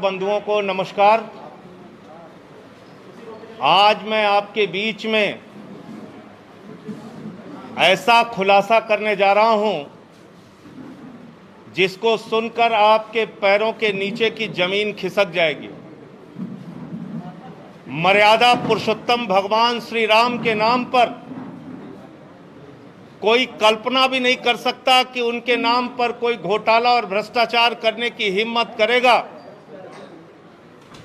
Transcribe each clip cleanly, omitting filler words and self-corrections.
बंधुओं को नमस्कार। आज मैं आपके बीच में ऐसा खुलासा करने जा रहा हूं जिसको सुनकर आपके पैरों के नीचे की जमीन खिसक जाएगी। मर्यादा पुरुषोत्तम भगवान श्री राम के नाम पर कोई कल्पना भी नहीं कर सकता कि उनके नाम पर कोई घोटाला और भ्रष्टाचार करने की हिम्मत करेगा।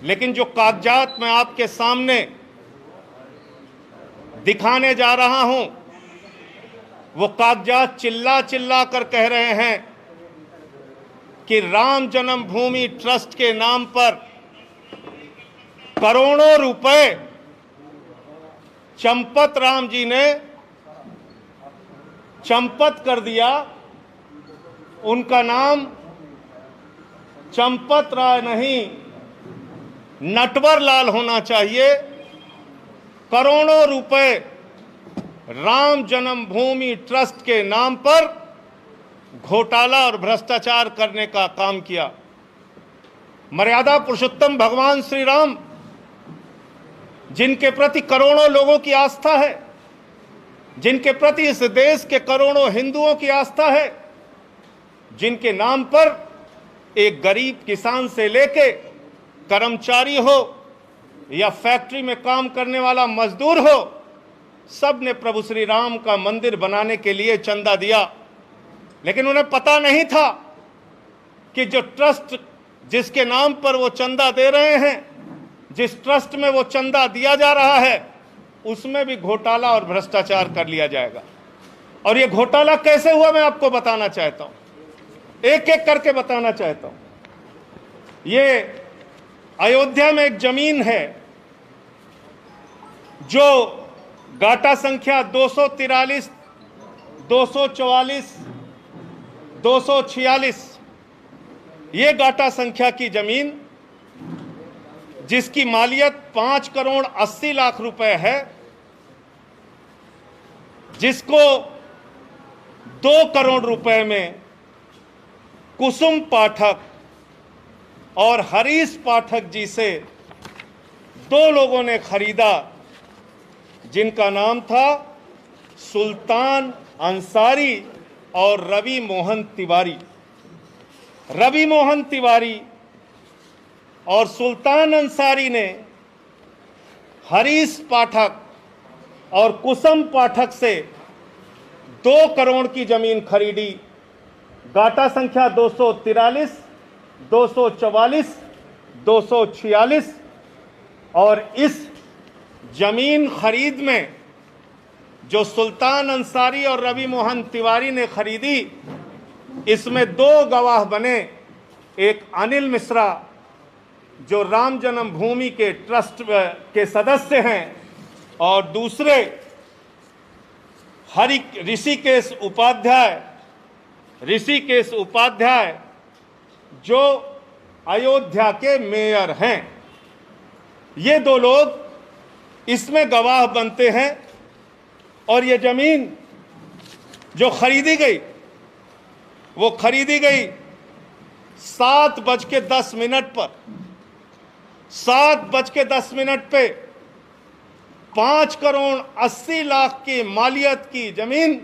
लेकिन जो कागजात मैं आपके सामने दिखाने जा रहा हूं, वो कागजात चिल्ला चिल्ला कर कह रहे हैं कि राम जन्मभूमि ट्रस्ट के नाम पर करोड़ों रुपए चंपत राम जी ने चंपत कर दिया। उनका नाम चंपत राय नहीं, नटवर लाल होना चाहिए। करोड़ों रुपए राम जन्मभूमि ट्रस्ट के नाम पर घोटाला और भ्रष्टाचार करने का काम किया। मर्यादा पुरुषोत्तम भगवान श्री राम, जिनके प्रति करोड़ों लोगों की आस्था है, जिनके प्रति इस देश के करोड़ों हिंदुओं की आस्था है, जिनके नाम पर एक गरीब किसान से लेके कर्मचारी हो या फैक्ट्री में काम करने वाला मजदूर हो, सब ने प्रभु श्री राम का मंदिर बनाने के लिए चंदा दिया। लेकिन उन्हें पता नहीं था कि जो ट्रस्ट जिसके नाम पर वो चंदा दे रहे हैं, जिस ट्रस्ट में वो चंदा दिया जा रहा है, उसमें भी घोटाला और भ्रष्टाचार कर लिया जाएगा। और ये घोटाला कैसे हुआ मैं आपको बताना चाहता हूं, एक एक करके बताना चाहता हूं। ये अयोध्या में एक जमीन है जो गाटा संख्या 243, 244, 246, ये गाटा संख्या की जमीन, जिसकी मालियत 5 करोड़ 80 लाख रुपए है, जिसको 2 करोड़ रुपए में कुसुम पाठक और हरीश पाठक जी से 2 लोगों ने खरीदा, जिनका नाम था सुल्तान अंसारी और रवि मोहन तिवारी। रवि मोहन तिवारी और सुल्तान अंसारी ने हरीश पाठक और कुसुम पाठक से 2 करोड़ की जमीन खरीदी। गाटा संख्या 243, 244, 246। और इस जमीन खरीद में जो सुल्तान अंसारी और रवि मोहन तिवारी ने खरीदी, इसमें 2 गवाह बने। एक अनिल मिश्रा, जो राम जन्मभूमि के ट्रस्ट के सदस्य हैं, और दूसरे ऋषिकेश उपाध्याय जो अयोध्या के मेयर हैं। ये 2 लोग इसमें गवाह बनते हैं। और ये जमीन जो खरीदी गई, वो खरीदी गई 7:10 पर। 7:10 पे 5 करोड़ 80 लाख की मालियत की जमीन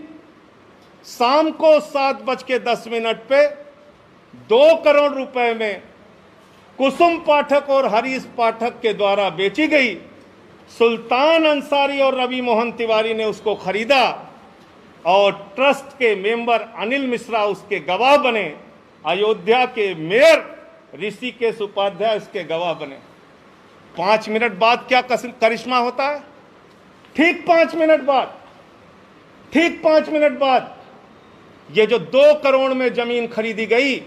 शाम को 7:10 पे 2 करोड़ रुपए में कुसुम पाठक और हरीश पाठक के द्वारा बेची गई। सुल्तान अंसारी और रवि मोहन तिवारी ने उसको खरीदा और ट्रस्ट के मेंबर अनिल मिश्रा उसके गवाह बने। अयोध्या के मेयर ऋषिकेश उपाध्याय उसके गवाह बने। 5 मिनट बाद क्या करिश्मा होता है? ठीक 5 मिनट बाद ये जो 2 करोड़ में जमीन खरीदी गई,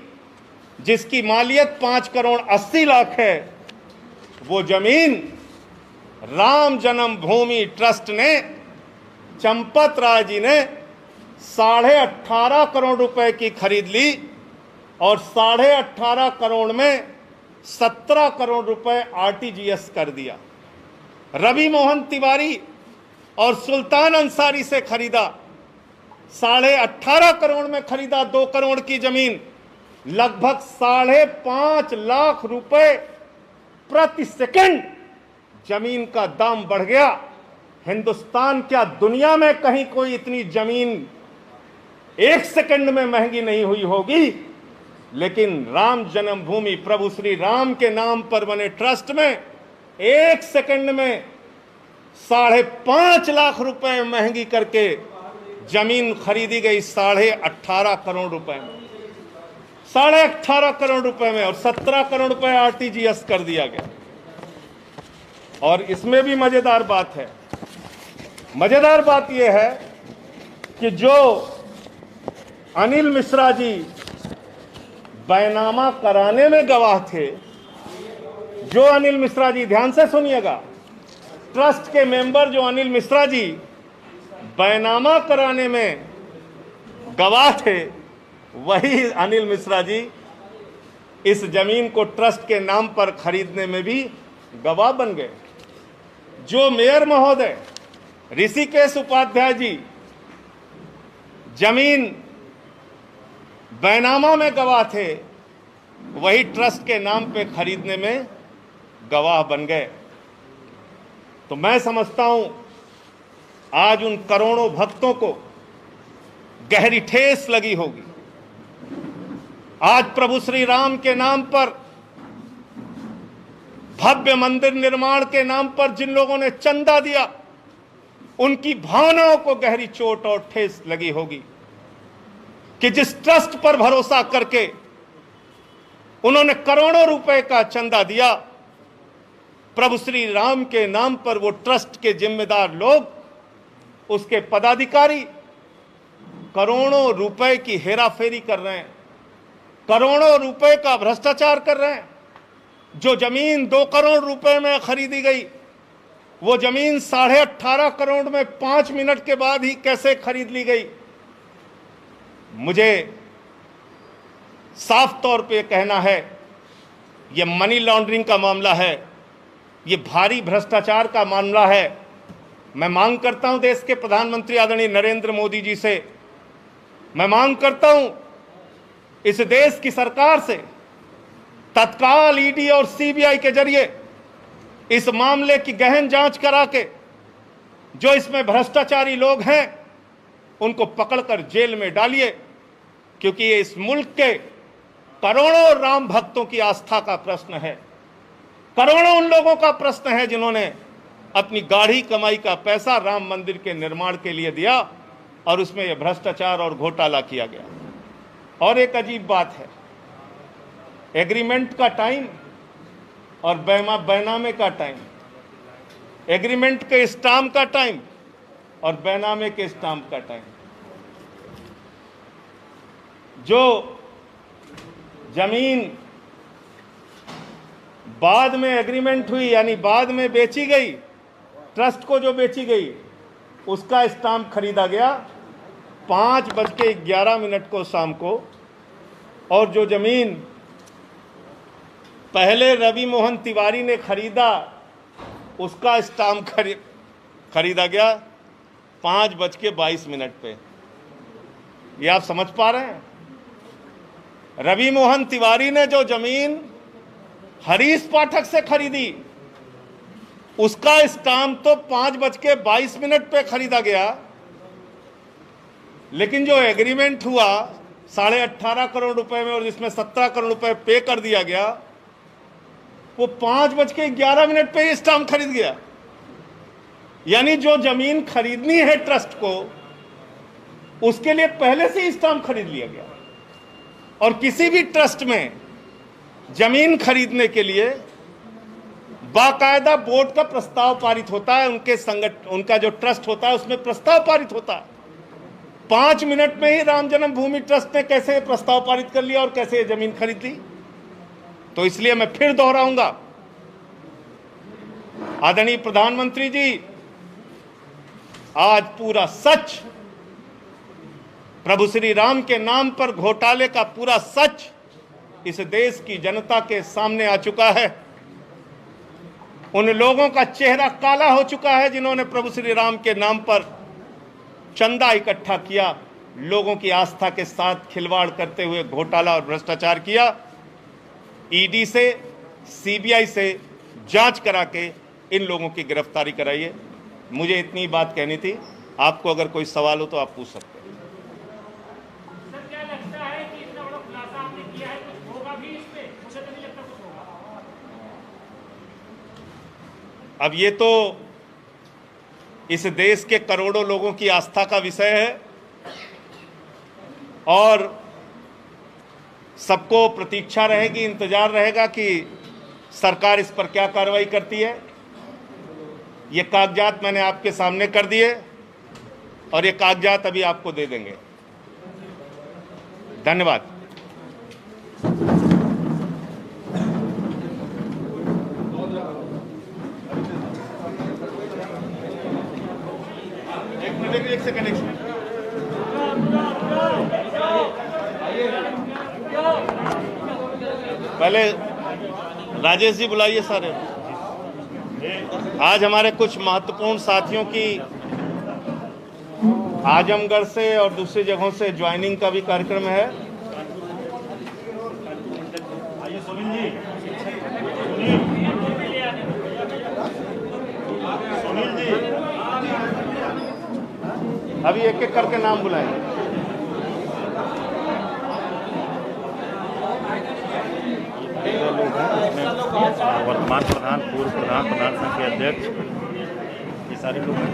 जिसकी मालियत 5 करोड़ 80 लाख है, वो जमीन राम जन्मभूमि ट्रस्ट ने, चंपत राय जी ने 18.5 करोड़ रुपए की खरीद ली। और 18.5 करोड़ में 17 करोड़ रुपए आरटीजीएस कर दिया। रवि मोहन तिवारी और सुल्तान अंसारी से खरीदा, 18.5 करोड़ में खरीदा 2 करोड़ की जमीन, लगभग 5.5 लाख रुपए प्रति सेकंड जमीन का दाम बढ़ गया। हिंदुस्तान क्या दुनिया में कहीं कोई इतनी जमीन एक सेकंड में महंगी नहीं हुई होगी, लेकिन राम जन्मभूमि प्रभु श्री राम के नाम पर बने ट्रस्ट में एक सेकंड में 5.5 लाख रुपए महंगी करके जमीन खरीदी गई 18.5 करोड़ रुपए में, 18.5 करोड़ रुपए में, और 17 करोड़ रुपए आरटीजीएस कर दिया गया। और इसमें भी मजेदार बात है, मजेदार बात यह है कि जो अनिल मिश्रा जी बैनामा कराने में गवाह थे, जो अनिल मिश्रा जी, ध्यान से सुनिएगा, ट्रस्ट के मेंबर जो अनिल मिश्रा जी बैनामा कराने में गवाह थे, वही अनिल मिश्रा जी इस जमीन को ट्रस्ट के नाम पर खरीदने में भी गवाह बन गए। जो मेयर महोदय ऋषिकेश उपाध्याय जी जमीन बैनामा में गवाह थे, वही ट्रस्ट के नाम पे खरीदने में गवाह बन गए। तो मैं समझता हूं आज उन करोड़ों भक्तों को गहरी ठेस लगी होगी। आज प्रभु श्री राम के नाम पर, भव्य मंदिर निर्माण के नाम पर जिन लोगों ने चंदा दिया, उनकी भावनाओं को गहरी चोट और ठेस लगी होगी कि जिस ट्रस्ट पर भरोसा करके उन्होंने करोड़ों रुपए का चंदा दिया, प्रभु श्री राम के नाम पर वो ट्रस्ट के जिम्मेदार लोग, उसके पदाधिकारी करोड़ों रुपए की हेराफेरी कर रहे हैं, करोड़ों रुपए का भ्रष्टाचार कर रहे हैं। जो जमीन 2 करोड़ रुपए में खरीदी गई, वो जमीन 18.5 करोड़ में 5 मिनट के बाद ही कैसे खरीद ली गई। मुझे साफ तौर पे कहना है, ये मनी लॉन्ड्रिंग का मामला है, ये भारी भ्रष्टाचार का मामला है। मैं मांग करता हूं देश के प्रधानमंत्री आदरणीय नरेंद्र मोदी जी से, मैं मांग करता हूं इस देश की सरकार से, तत्काल ईडी और सीबीआई के जरिए इस मामले की गहन जांच करा के जो इसमें भ्रष्टाचारी लोग हैं उनको पकड़कर जेल में डालिए, क्योंकि ये इस मुल्क के करोड़ों राम भक्तों की आस्था का प्रश्न है। करोड़ों उन लोगों का प्रश्न है जिन्होंने अपनी गाढ़ी कमाई का पैसा राम मंदिर के निर्माण के लिए दिया और उसमें यह भ्रष्टाचार और घोटाला किया गया। और एक अजीब बात है, एग्रीमेंट का टाइम और बैनामे का टाइम, एग्रीमेंट के स्टाम्प का टाइम और बैनामे के स्टाम्प का टाइम। जो जमीन बाद में एग्रीमेंट हुई, यानी बाद में बेची गई, ट्रस्ट को जो बेची गई, उसका स्टाम्प खरीदा गया 5:11 को शाम को, और जो जमीन पहले रवि मोहन तिवारी ने खरीदा, उसका स्टाम्प खरीदा गया 5:22 पे। ये आप समझ पा रहे हैं? रवि मोहन तिवारी ने जो जमीन हरीश पाठक से खरीदी, उसका स्टाम्प तो 5:22 पे खरीदा गया, लेकिन जो एग्रीमेंट हुआ 18.5 करोड़ रुपए में और जिसमें 17 करोड़ रुपए पे कर दिया गया, वो 5:11 पे स्टाम्प खरीद गया। यानी जो जमीन खरीदनी है ट्रस्ट को, उसके लिए पहले से ही स्टाम्प खरीद लिया गया। और किसी भी ट्रस्ट में जमीन खरीदने के लिए बाकायदा बोर्ड का प्रस्ताव पारित होता है, उनका जो ट्रस्ट होता है उसमें प्रस्ताव पारित होता है। 5 मिनट में ही राम जन्मभूमि ट्रस्ट ने कैसे प्रस्ताव पारित कर लिया और कैसे जमीन खरीद ली। तो इसलिए मैं फिर दोहराऊंगा, आदरणीय प्रधानमंत्री जी, आज पूरा सच, प्रभु श्री राम के नाम पर घोटाले का पूरा सच इस देश की जनता के सामने आ चुका है। उन लोगों का चेहरा काला हो चुका है जिन्होंने प्रभु श्री राम के नाम पर चंदा इकट्ठा किया, लोगों की आस्था के साथ खिलवाड़ करते हुए घोटाला और भ्रष्टाचार किया। ईडी से, सीबीआई से जांच करा के इन लोगों की गिरफ्तारी कराइए। मुझे इतनी बात कहनी थी। आपको अगर कोई सवाल हो तो आप पूछ सकते हैं। सर, क्या लगता है कि इतना बड़ा खुलासा आपने किया है, कुछ होगा भी इस पे? मुझे तो नहीं लगता कुछ होगा। अब ये तो इस देश के करोड़ों लोगों की आस्था का विषय है और सबको प्रतीक्षा रहेगी, इंतजार रहेगा कि सरकार इस पर क्या कार्रवाई करती है। ये कागजात मैंने आपके सामने कर दिए और ये कागजात अभी आपको दे देंगे। धन्यवाद। एक सेकंड। पहले राजेश जी बुलाइए सारे। आज हमारे कुछ महत्वपूर्ण साथियों की आजमगढ़ से और दूसरी जगहों से ज्वाइनिंग का भी कार्यक्रम है। सुनील जी, अभी एक एक करके नाम बुलाएंगे। वर्तमान प्रधान, पूर्व प्रधान, प्रधान संघ के अध्यक्ष, ये सारे लोग हैं।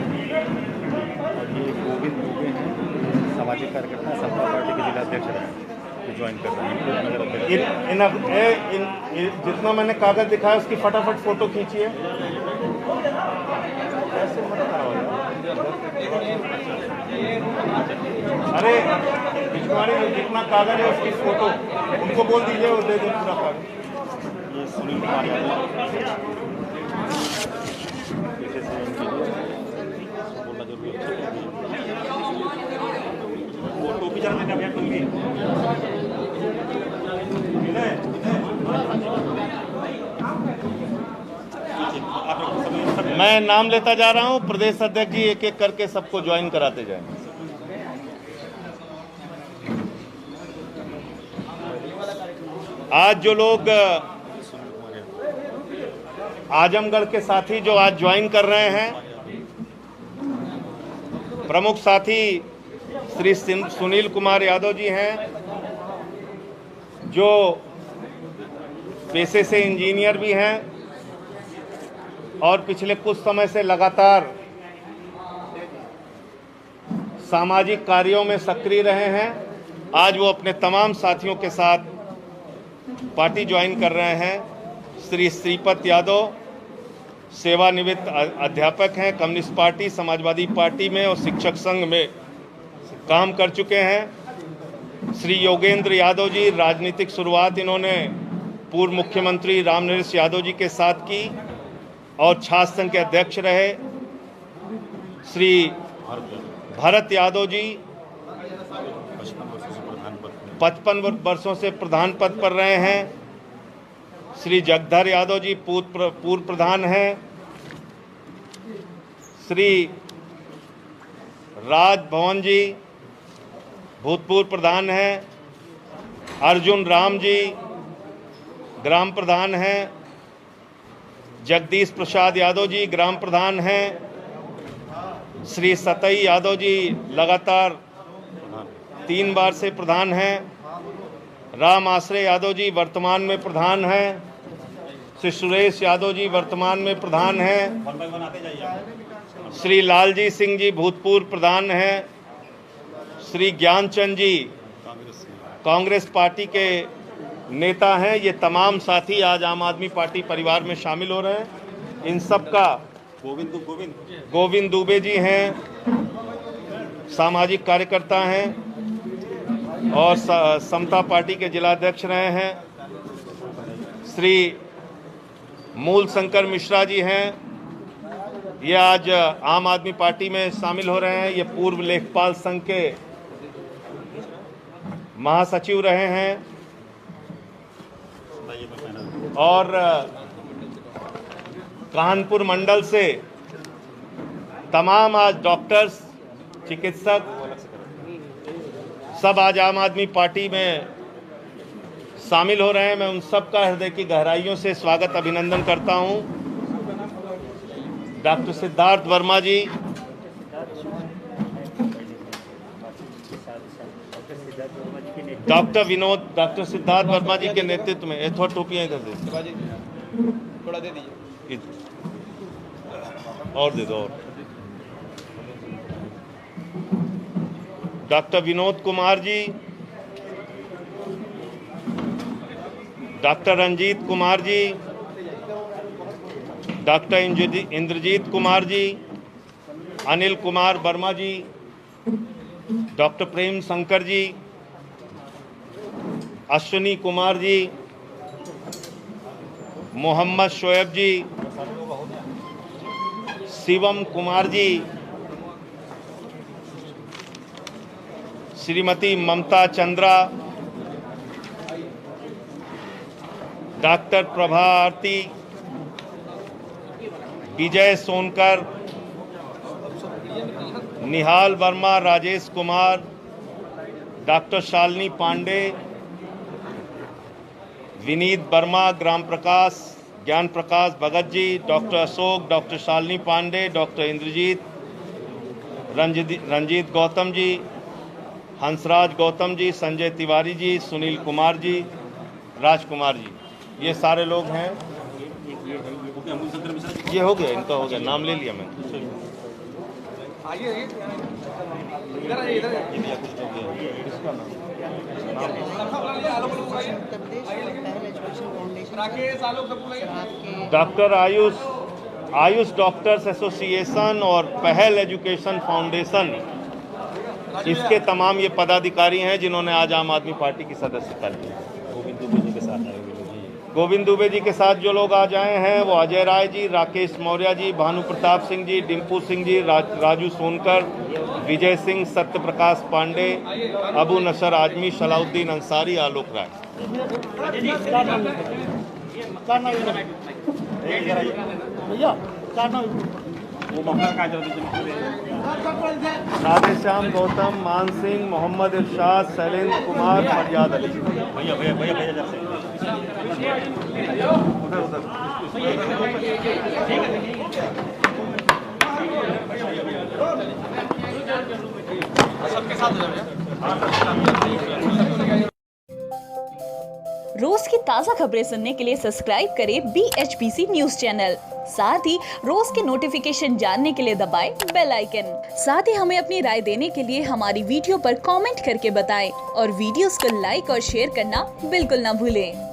और ये गोविंद दुबे हैं, सामाजिक कार्यकर्ता, समता पार्टी के जिला अध्यक्ष रहे, जो ज्वाइन कर रहे हैं। जितना मैंने कागज दिखाया उसकी फटाफट फोटो खींचिए। ऐसे मत कराओ यार। अरे पिछवाड़ी में जितना कागज है उसकी फोटो उनको बोल दीजिए, वो दे दें पूरा कागज। ये सुनील कुमार यादव पीछे से बोलना जरूरी है। वो टोपी जरा देना भैया, टोपी मैं नाम लेता जा रहा हूं। प्रदेश अध्यक्ष जी एक एक करके सबको ज्वाइन कराते जाएंगे। आज जो लोग आजमगढ़ के साथी जो आज ज्वाइन कर रहे हैं, प्रमुख साथी श्री सुनील कुमार यादव जी हैं, जो पेशे से इंजीनियर भी हैं और पिछले कुछ समय से लगातार सामाजिक कार्यों में सक्रिय रहे हैं। आज वो अपने तमाम साथियों के साथ पार्टी ज्वाइन कर रहे हैं। श्री श्रीपत यादव सेवानिवृत्त अध्यापक हैं, कम्युनिस्ट पार्टी, समाजवादी पार्टी में और शिक्षक संघ में काम कर चुके हैं। श्री योगेंद्र यादव जी, राजनीतिक शुरुआत इन्होंने पूर्व मुख्यमंत्री रामनरेश यादव जी के साथ की और छात्र संघ के अध्यक्ष रहे। श्री भरत यादव जी 55 वर्षों से प्रधान पद पर रहे हैं। श्री जगधर यादव जी पूर्व प्रधान हैं। श्री राज भवन जी भूतपूर्व प्रधान हैं। अर्जुन राम जी ग्राम प्रधान हैं। जगदीश प्रसाद यादव जी ग्राम प्रधान हैं। श्री सतई यादव जी लगातार 3 बार से प्रधान हैं। राम आश्रय यादव जी वर्तमान में प्रधान हैं। श्री सुरेश यादव जी वर्तमान में प्रधान हैं। श्री लालजी सिंह जी भूतपूर्व प्रधान हैं। श्री ज्ञानचंद जी कांग्रेस पार्टी के नेता हैं। ये तमाम साथी आज आम आदमी पार्टी परिवार में शामिल हो रहे हैं। इन सब का गोविंद दुबे जी हैं, सामाजिक कार्यकर्ता हैं और समता पार्टी के जिलाध्यक्ष रहे हैं। श्री मूल शंकर मिश्रा जी हैं, ये आज आम आदमी पार्टी में शामिल हो रहे हैं। ये पूर्व लेखपाल संघ के महासचिव रहे हैं। और कानपुर मंडल से तमाम आज डॉक्टर्स, चिकित्सक सब आज आम आदमी पार्टी में शामिल हो रहे हैं। मैं उन सब का हृदय की गहराइयों से स्वागत अभिनंदन करता हूं। डॉक्टर सिद्धार्थ वर्मा जी, डॉक्टर सिद्धार्थ वर्मा जी के नेतृत्व में, थोड़ा टोपियां इधर दे, थोड़ा दे दीजिए, और दे दो। और doctor Vinod Kumar ji, doctor Ranjeet Kumar ji, doctor Indrajeet Kumar ji, Anil Kumar Verma ji, doctor Prem Shankar ji, Ashwini Kumar ji, Mohammad Shoaib ji, Shivam Kumar ji, Shrimati Mamta Chandra, doctor Prabha Aarti, Vijay Sonkar, Nihal Verma, Rajesh Kumar, doctor Shalini Pandey, Vineet Verma, Gram Prakash, Gyan Prakash Bhagat ji, doctor Ashok, doctor Shalini Pandey, doctor Indrajeet, Ranjeet Gautam ji, Hansraj Gautam ji, Sanjay Tiwari ji, Sunil Kumar ji, Rajkumar ji, ये सारे लोग हैं। ये हो गया, इनका हो गया, नाम ले लिया मैंने। डॉक्टर आयुष डॉक्टर्स एसोसिएशन और पहल एजुकेशन फाउंडेशन, इसके तमाम ये पदाधिकारी हैं जिन्होंने आज आम आदमी पार्टी की सदस्यता ली। गोविंद दुबे जी के साथ जो लोग आज आए हैं वो अजय राय जी, राकेश मौर्य जी, भानु प्रताप सिंह जी, डिम्पू सिंह जी, राजू सोनकर, विजय सिंह, सत्य प्रकाश पांडे, अबू नसर आजमी, सलाउद्दीन अंसारी, आलोक राय। राधे श्याम गौतम, मान सिंह, मोहम्मद इरशाद, शैलेंद्र कुमार, फरियाद अली। रोज की ताज़ा खबरें सुनने के लिए सब्सक्राइब करें BHPC न्यूज चैनल। साथ ही रोज के नोटिफिकेशन जानने के लिए दबाएं बेल आइकन। साथ ही हमें अपनी राय देने के लिए हमारी वीडियो पर कमेंट करके बताएं और वीडियोस को लाइक और शेयर करना बिल्कुल ना भूलें।